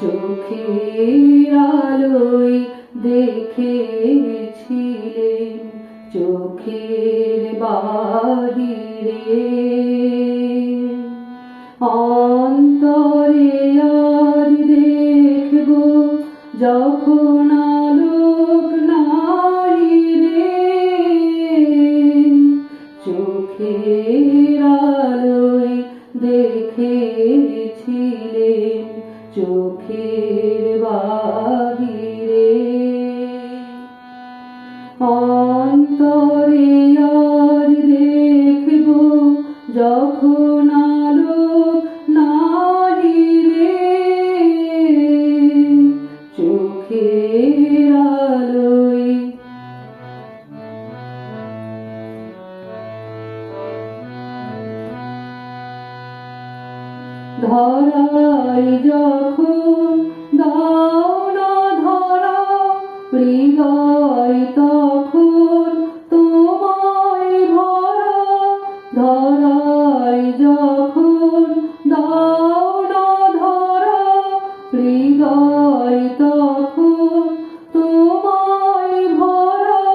চোখের আলোয় দেখেছিলেন চোখের বাহিরে, অন্তরে আর দেখব যখন আলোক নাই রে। চোখের আলোয় দেখেছিলেন চোখের বাহিরে, অন্তরে আর দেখব যখন আলোক নাই রে। চোখের আলোয় ধরায় যখন দাও না ধরা, হৃদয় তখন তোমায় ভরা। ধরায় যখন দাও না ধরা, হৃদয় তখন তোমায় ভরা।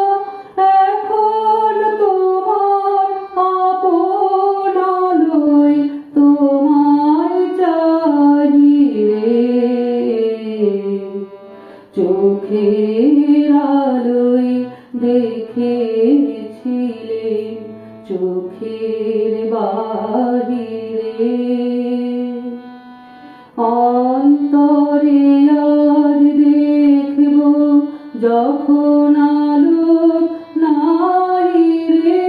এখন তোমার আপন আলোয় তোমায় চাই রে। চোখের আলোয় দেখেছিলেন চোখের বাহিরে, অন্তরে আর দেখব যখন আলোক নাই রে।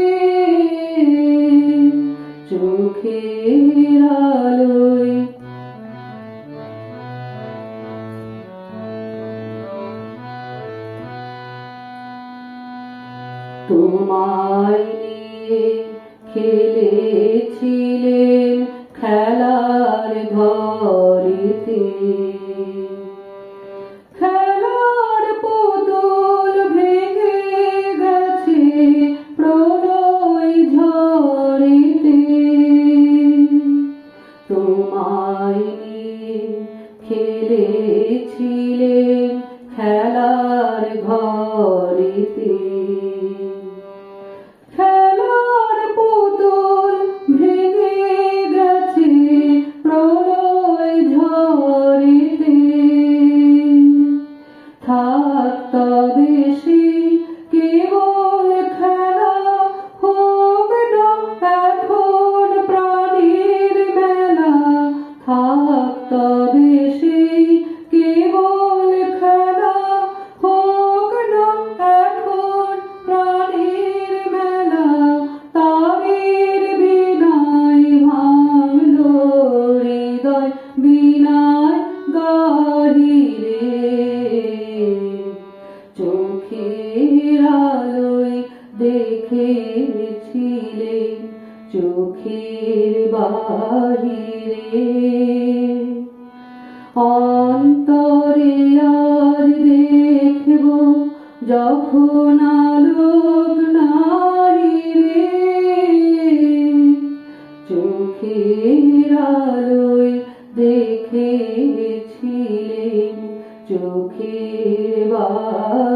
চোখের আলোয় তোমায় নিয়ে খেলেছিলেন খেলার ঘরেতে, খেলার পুতুল ভেঙে গেছে প্রলয় ঝড়েতে। তোমায় নিয়ে খেলেছিলেন খেলার ঘরেতে, খেলার পুতুল ভেঙে গেছে প্রলয় ঝড়েতে। থাক তবে সে কেবল খেলা, হোক না এখন প্রাণের মেলা। থাক তবে সে কেবল খেলা, হোক না এখন প্রাণের মেলা। তারের বিনায় ভাঙলো হৃদয়, বিনায় গাহিরে। চোখের আলোয় দেখেছিলেন চোখের বাহিরে, অন্তরে আর দেখব যখন আলোক নাই রে। চোখের আলোয় দেখেছিলেন চোখের বাহিরে।